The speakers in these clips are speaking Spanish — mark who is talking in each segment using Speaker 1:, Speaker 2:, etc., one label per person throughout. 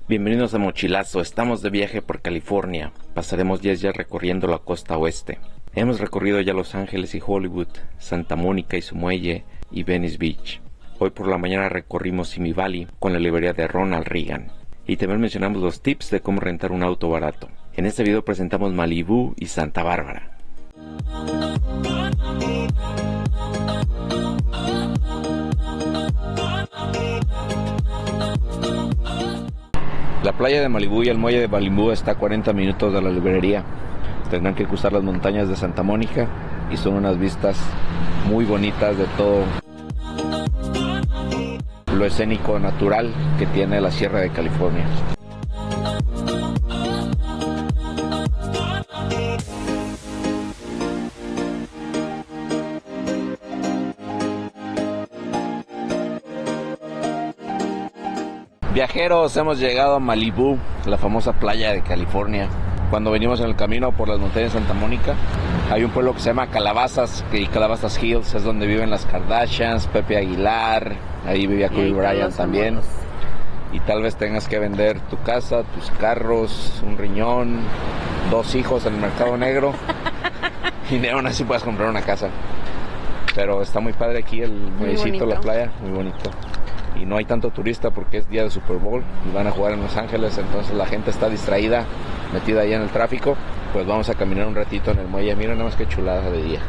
Speaker 1: Bienvenidos a Mochilazo, estamos de viaje por California. Pasaremos 10 días recorriendo la costa oeste. Hemos recorrido ya Los Ángeles y Hollywood, Santa Mónica y su muelle y Venice Beach. Hoy por la mañana recorrimos Simi Valley con la librería de Ronald Reagan. Y también mencionamos los tips de cómo rentar un auto barato. En este video presentamos Malibú y Santa Bárbara. La playa de Malibú y el muelle de Malibú está a 40 minutos de la librería. Tendrán que cruzar las montañas de Santa Mónica y son unas vistas muy bonitas de todo lo escénico natural que tiene la Sierra de California. Viajeros, hemos llegado a Malibú, la famosa playa de California. Cuando venimos en el camino por las montañas de Santa Mónica, hay un pueblo que se llama Calabazas, y Calabazas Hills es donde viven las Kardashians, Pepe Aguilar, ahí vivía Kobe Bryant también. Y tal vez tengas que vender tu casa, tus carros, un riñón, 2 hijos en el mercado negro y aún así puedes comprar una casa. Pero está muy padre aquí el muellecito, la playa, muy bonito. Y no hay tanto turista porque es día de Super Bowl y van a jugar en Los Ángeles, entonces la gente está distraída, metida ahí en el tráfico. Pues vamos a caminar un ratito en el muelle. Miren nada más qué chulada de día.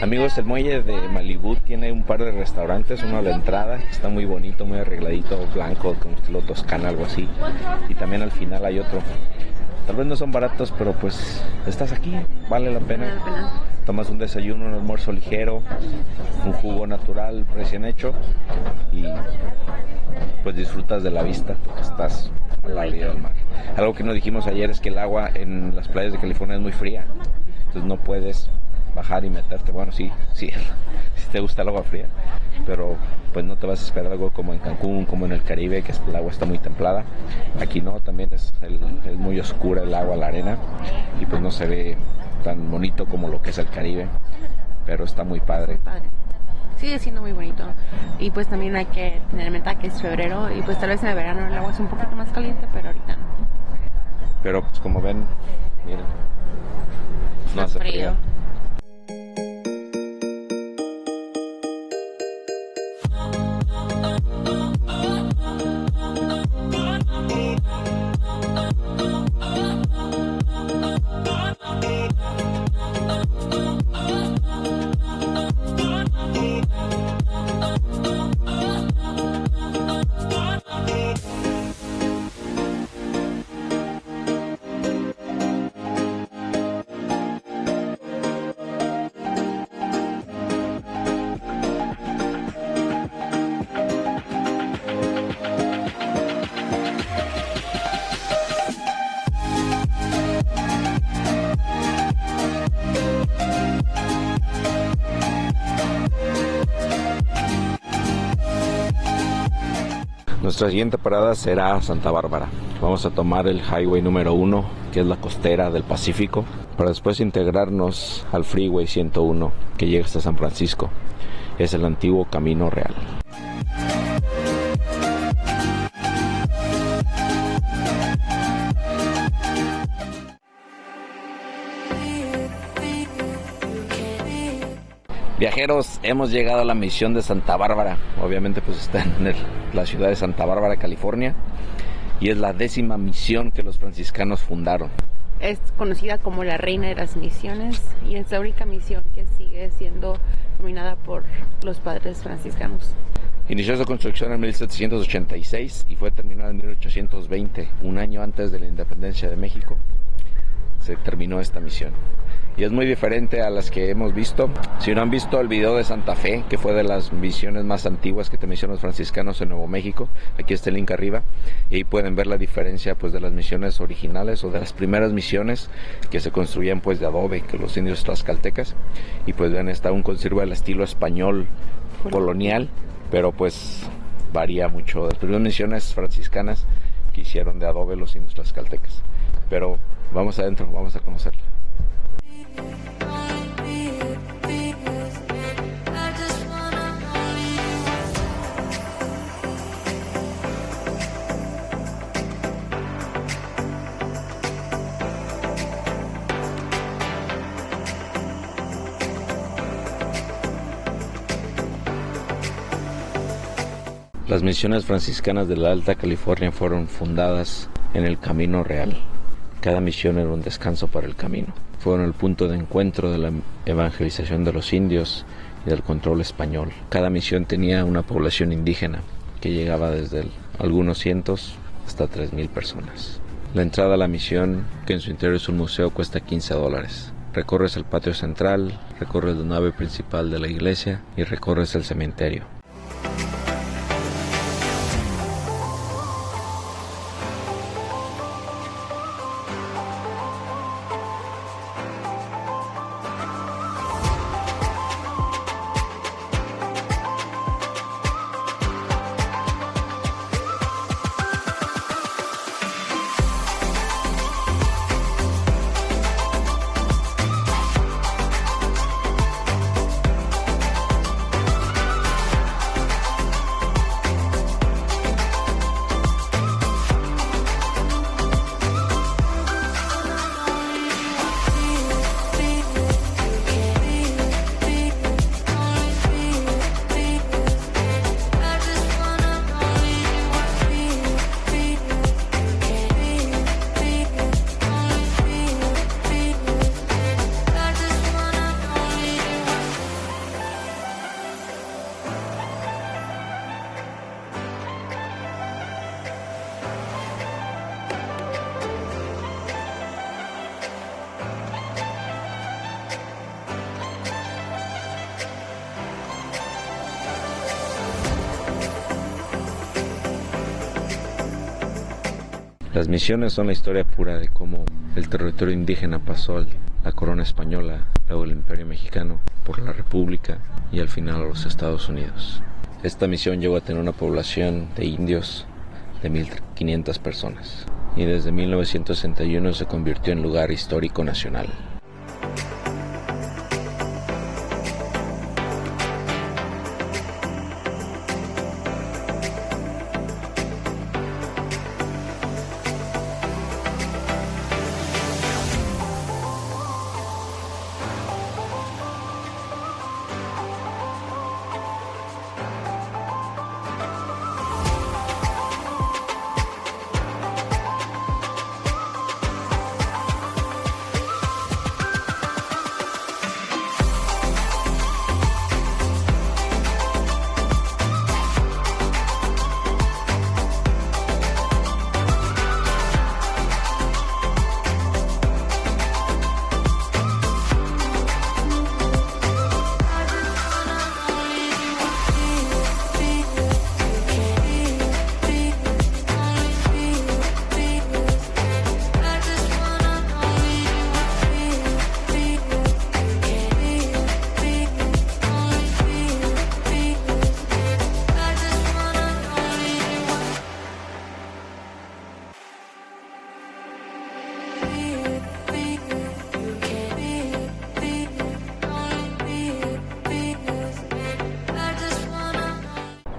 Speaker 1: Amigos, el muelle de Malibú tiene un par de restaurantes, uno a la entrada, está muy bonito, muy arregladito, blanco, con estilo toscano, algo así. Y también al final hay otro. Tal vez no son baratos, pero pues estás aquí, vale la pena. Tomas un desayuno, un almuerzo ligero, un jugo natural recién hecho y pues disfrutas de la vista porque estás a la orilla del mar. Algo que no dijimos ayer es que el agua en las playas de California es muy fría, entonces no puedes bajar y meterte. Bueno, sí, si te gusta el agua fría, pero pues no te vas a esperar algo como en Cancún, como en el Caribe, que el agua está muy templada. Aquí no, también es muy oscura el agua, la arena, y pues no se ve tan bonito como lo que es el Caribe, pero está muy padre.
Speaker 2: Sigue siendo muy bonito, y pues también hay que tener en cuenta que es febrero y pues tal vez en el verano el agua es un poquito más caliente, pero ahorita no.
Speaker 1: Pero pues como ven, miren, no hace frío. Nuestra siguiente parada será Santa Bárbara. Vamos a tomar el Highway número 1, que es la costera del Pacífico, para después integrarnos al Freeway 101, que llega hasta San Francisco. Es el antiguo Camino Real. Viajeros, hemos llegado a la misión de Santa Bárbara. Obviamente pues está en la ciudad de Santa Bárbara, California, y es la 10ª misión que los franciscanos fundaron.
Speaker 2: Es conocida como la reina de las misiones y es la única misión que sigue siendo dominada por los padres franciscanos.
Speaker 1: Inició su construcción en 1786 y fue terminada en 1820, un año antes de la independencia de México. Se terminó esta misión. Y es muy diferente a las que hemos visto. Si no han visto el video de Santa Fe, que fue de las misiones más antiguas que también hicieron los franciscanos en Nuevo México, aquí está el link arriba, y ahí pueden ver la diferencia pues de las misiones originales o de las primeras misiones que se construían pues de adobe, que los indios tlaxcaltecas, y pues ven, esta aún conserva el estilo español colonial, pero pues varía mucho. Las primeras misiones franciscanas que hicieron de adobe los indios tlaxcaltecas. Pero vamos adentro, vamos a conocerla. Las misiones franciscanas de la Alta California fueron fundadas en el Camino Real. Cada misión era un descanso para el camino. Fueron el punto de encuentro de la evangelización de los indios y del control español. Cada misión tenía una población indígena que llegaba desde algunos cientos hasta 3,000 personas. La entrada a la misión, que en su interior es un museo, cuesta $15. Recorres el patio central, recorres la nave principal de la iglesia y recorres el cementerio. Las misiones son la historia pura de cómo el territorio indígena pasó a la corona española, luego el imperio mexicano, por la república y al final a los Estados Unidos. Esta misión llegó a tener una población de indios de 1,500 personas y desde 1961 se convirtió en lugar histórico nacional.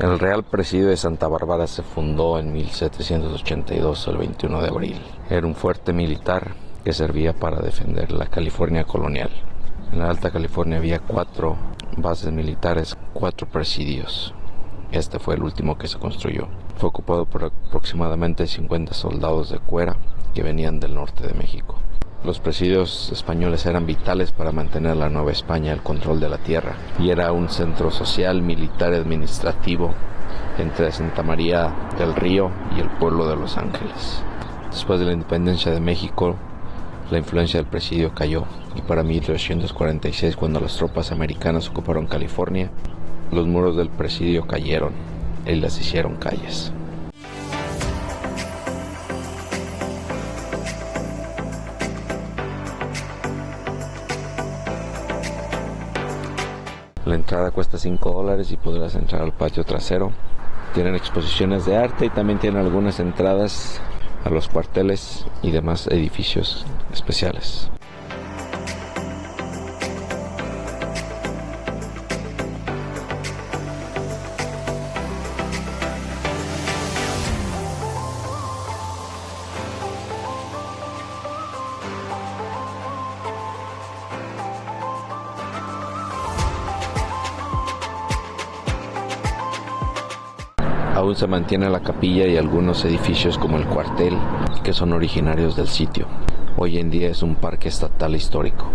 Speaker 1: El Real Presidio de Santa Bárbara se fundó en 1782, el 21 de abril. Era un fuerte militar que servía para defender la California colonial. En la Alta California había 4 bases militares, 4 presidios. Este fue el último que se construyó. Fue ocupado por aproximadamente 50 soldados de cuera que venían del norte de México. Los presidios españoles eran vitales para mantener la Nueva España el control de la tierra y era un centro social, militar y administrativo entre Santa María del Río y el pueblo de Los Ángeles. Después de la independencia de México, la influencia del presidio cayó y para 1846, cuando las tropas americanas ocuparon California, los muros del presidio cayeron y las hicieron calles. La entrada cuesta $5 y podrás entrar al patio trasero. Tienen exposiciones de arte y también tienen algunas entradas a los cuarteles y demás edificios especiales. Aún se mantiene la capilla y algunos edificios como el cuartel, que son originarios del sitio. Hoy en día es un parque estatal histórico.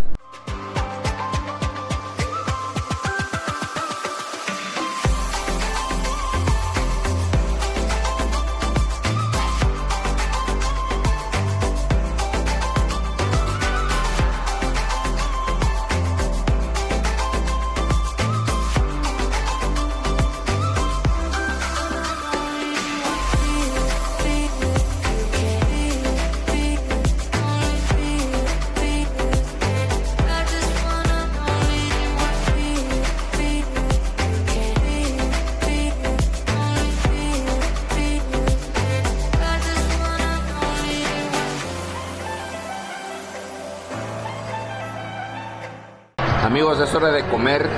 Speaker 1: Amigos, es hora de comer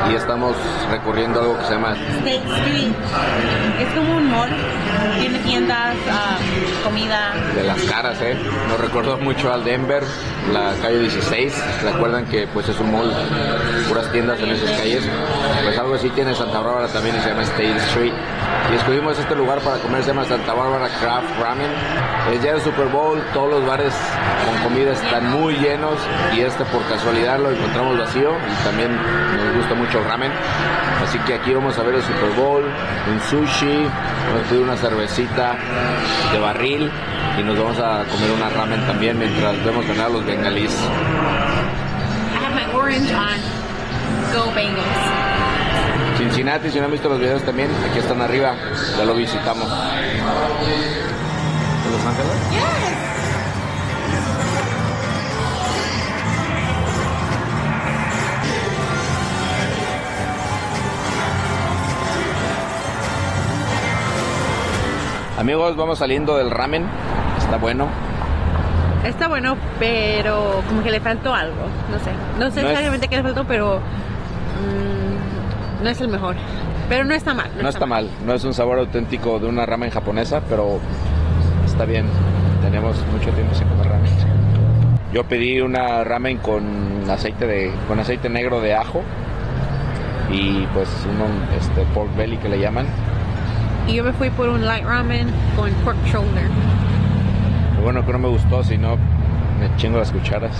Speaker 1: y estamos recorriendo algo que se llama
Speaker 2: State Street. Es como un mall, tiene tiendas, comida.
Speaker 1: de las caras, Nos recordó mucho al Denver, la calle 16. Recuerdan que pues es un mall, puras tiendas en esas calles. Pues algo así tiene Santa Bárbara también y se llama State Street. Y escogimos este lugar para comer, se llama Santa Bárbara Craft Ramen. Es día del Super Bowl, todos los bares con comida están muy llenos y por casualidad lo encontramos vacío y también nos gusta mucho el ramen. Así que aquí vamos a ver el Super Bowl, un sushi, vamos a pedir una cervecita de barril y nos vamos a comer una ramen también mientras vemos ganar a los bengalíes.
Speaker 2: I have my orange on. Go Bengals.
Speaker 1: Cincinnati, si no han visto los videos también, aquí están arriba, ya lo visitamos. ¿De Los Ángeles?
Speaker 2: Yes.
Speaker 1: Amigos, vamos saliendo del ramen, está bueno.
Speaker 2: Está bueno, pero como que le faltó algo, no sé exactamente qué le faltó, pero no es el mejor, pero no está mal.
Speaker 1: No está mal, no es un sabor auténtico de una ramen japonesa, pero está bien, tenemos mucho tiempo sin comer ramen. Yo pedí una ramen con aceite negro de ajo y pues pork belly que le llaman.
Speaker 2: Y yo me fui por un light ramen con pork shoulder.
Speaker 1: Lo bueno que no me gustó, si no me chingo las cucharas.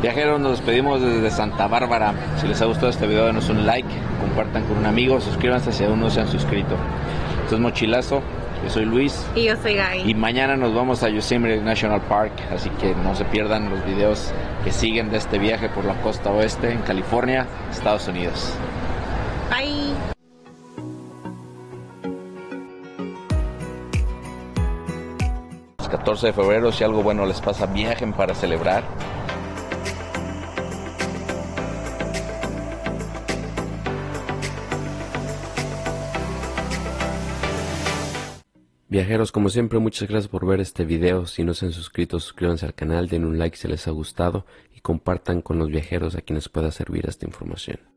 Speaker 1: Viajeros, nos despedimos desde Santa Bárbara. Si les ha gustado este video, denos un like, compartan con un amigo, suscríbanse si aún no se han suscrito. Esto es Mochilazo, yo soy Luis.
Speaker 2: Y yo soy Gaby.
Speaker 1: Y mañana nos vamos a Yosemite National Park, así que no se pierdan los videos que siguen de este viaje por la costa oeste en California, Estados Unidos.
Speaker 2: Bye.
Speaker 1: El 14 de febrero, si algo bueno les pasa, viajen para celebrar.
Speaker 3: Viajeros, como siempre, muchas gracias por ver este video. Si no se han suscrito, suscríbanse al canal, den un like si les ha gustado y compartan con los viajeros a quienes pueda servir esta información.